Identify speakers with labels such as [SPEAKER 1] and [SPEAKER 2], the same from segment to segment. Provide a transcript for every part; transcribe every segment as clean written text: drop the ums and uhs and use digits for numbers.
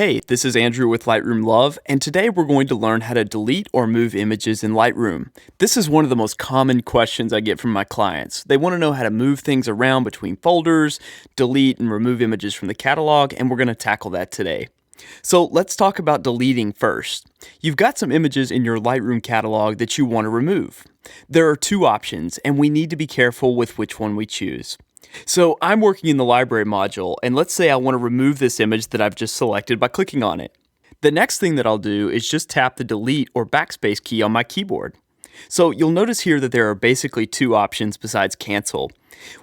[SPEAKER 1] Hey, this is Andrew with Lightroom Love, and today we're going to learn how to delete or move images in Lightroom. This is one of the most common questions I get from my clients. They want to know how to move things around between folders, delete and remove images from the catalog, and we're going to tackle that today. So let's talk about deleting first. You've got some images in your Lightroom catalog that you want to remove. There are two options, and we need to be careful with which one we choose. So I'm working in the library module, and let's say I want to remove this image that I've just selected by clicking on it. The next thing that I'll do is just tap the delete or backspace key on my keyboard. So you'll notice here that there are basically two options besides cancel.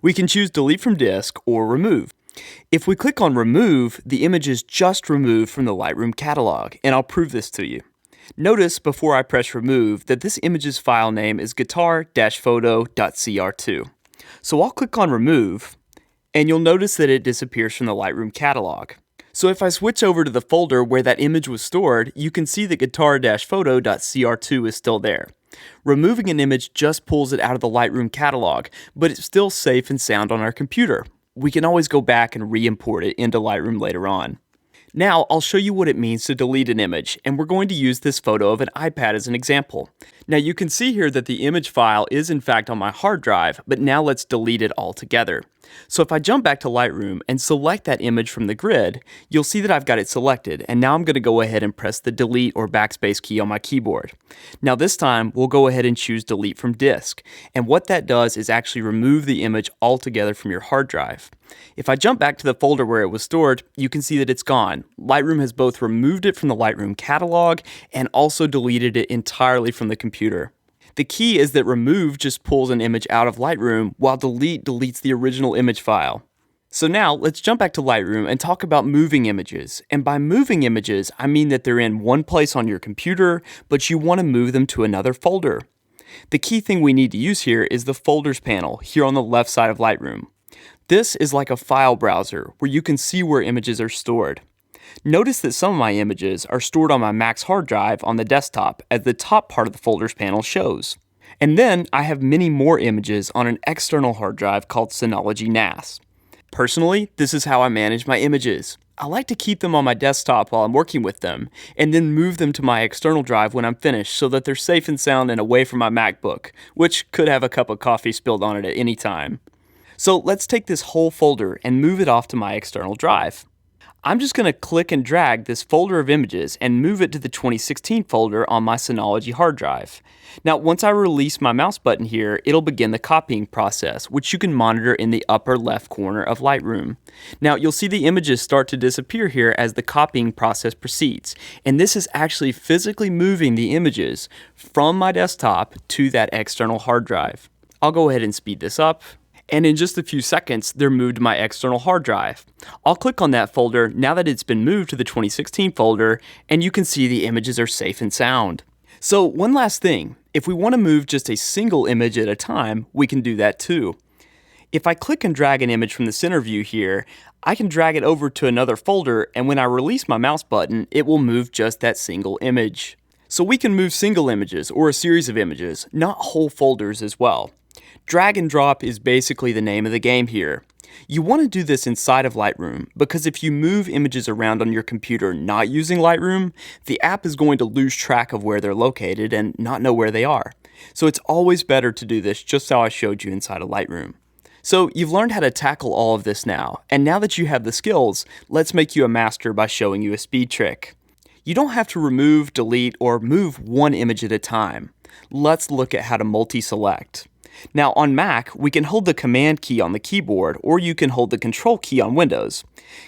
[SPEAKER 1] We can choose delete from disk or remove. If we click on remove, the image is just removed from the Lightroom catalog, and I'll prove this to you. Notice before I press remove that this image's file name is guitar-photo.cr2. So I'll click on remove, and you'll notice that it disappears from the Lightroom catalog. So if I switch over to the folder where that image was stored, you can see that guitar-photo.cr2 is still there. Removing an image just pulls it out of the Lightroom catalog, but it's still safe and sound on our computer. We can always go back and re-import it into Lightroom later on. Now I'll show you what it means to delete an image, and we're going to use this photo of an iPad as an example. Now you can see here that the image file is in fact on my hard drive, but now let's delete it altogether. So if I jump back to Lightroom and select that image from the grid, you'll see that I've got it selected, and now I'm going to go ahead and press the delete or backspace key on my keyboard. Now this time we'll go ahead and choose delete from disk, and what that does is actually remove the image altogether from your hard drive. If I jump back to the folder where it was stored, you can see that it's gone. Lightroom has both removed it from the Lightroom catalog and also deleted it entirely from the computer. The key is that remove just pulls an image out of Lightroom, while delete deletes the original image file. So now let's jump back to Lightroom and talk about moving images. And by moving images, I mean that they're in one place on your computer, but you want to move them to another folder. The key thing we need to use here is the folders panel here on the left side of Lightroom. This is like a file browser where you can see where images are stored. Notice that some of my images are stored on my Mac's hard drive on the desktop, as the top part of the folders panel shows. And then I have many more images on an external hard drive called Synology NAS. Personally, this is how I manage my images. I like to keep them on my desktop while I'm working with them, and then move them to my external drive when I'm finished so that they're safe and sound and away from my MacBook, which could have a cup of coffee spilled on it at any time. So let's take this whole folder and move it off to my external drive. I'm just going to click and drag this folder of images and move it to the 2016 folder on my Synology hard drive. Now, once I release my mouse button here, it'll begin the copying process, which you can monitor in the upper left corner of Lightroom. Now, you'll see the images start to disappear here as the copying process proceeds, and this is actually physically moving the images from my desktop to that external hard drive. I'll go ahead and speed this up. And in just a few seconds, they're moved to my external hard drive. I'll click on that folder now that it's been moved to the 2016 folder, and you can see the images are safe and sound. So one last thing, if we want to move just a single image at a time, we can do that too. If I click and drag an image from the center view here, I can drag it over to another folder, and when I release my mouse button, it will move just that single image. So we can move single images or a series of images, not whole folders as well. Drag and drop is basically the name of the game here. You want to do this inside of Lightroom because if you move images around on your computer not using Lightroom, the app is going to lose track of where they're located and not know where they are. So it's always better to do this just how I showed you inside of Lightroom. So you've learned how to tackle all of this now, and now that you have the skills, let's make you a master by showing you a speed trick. You don't have to remove, delete, or move one image at a time. Let's look at how to multi-select. Now on Mac, we can hold the Command key on the keyboard, or you can hold the Control key on Windows.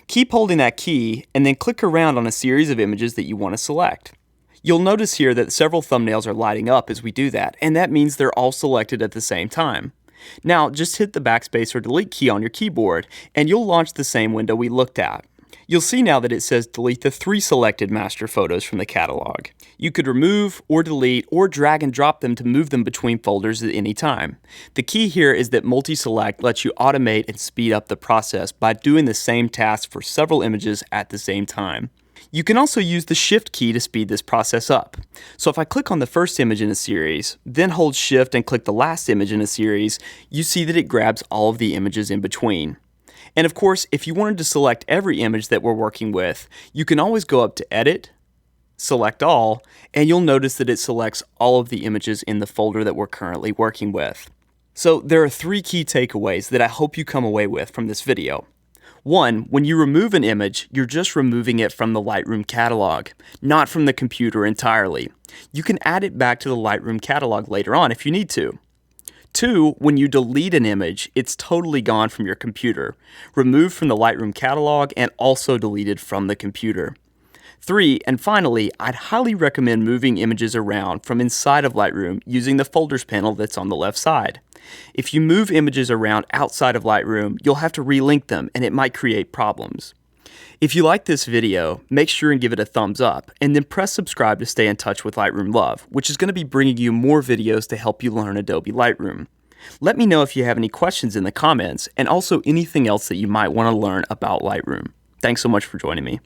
[SPEAKER 1] Keep holding that key and then click around on a series of images that you want to select. You'll notice here that several thumbnails are lighting up as we do that, and that means they're all selected at the same time. Now just hit the backspace or delete key on your keyboard and you'll launch the same window we looked at. You'll see now that it says delete the 3 selected master photos from the catalog. You could remove or delete or drag and drop them to move them between folders at any time. The key here is that multi-select lets you automate and speed up the process by doing the same task for several images at the same time. You can also use the Shift key to speed this process up. So if I click on the first image in a series, then hold Shift and click the last image in a series, you see that it grabs all of the images in between. And of course, if you wanted to select every image that we're working with, you can always go up to Edit, select All, and you'll notice that it selects all of the images in the folder that we're currently working with. So there are 3 key takeaways that I hope you come away with from this video. 1, when you remove an image, you're just removing it from the Lightroom catalog, not from the computer entirely. You can add it back to the Lightroom catalog later on if you need to. 2, when you delete an image, it's totally gone from your computer, removed from the Lightroom catalog and also deleted from the computer. 3, and finally, I'd highly recommend moving images around from inside of Lightroom using the Folders panel that's on the left side. If you move images around outside of Lightroom, you'll have to relink them and it might create problems. If you like this video, make sure and give it a thumbs up, and then press subscribe to stay in touch with Lightroom Love, which is going to be bringing you more videos to help you learn Adobe Lightroom. Let me know if you have any questions in the comments, and also anything else that you might want to learn about Lightroom. Thanks so much for joining me.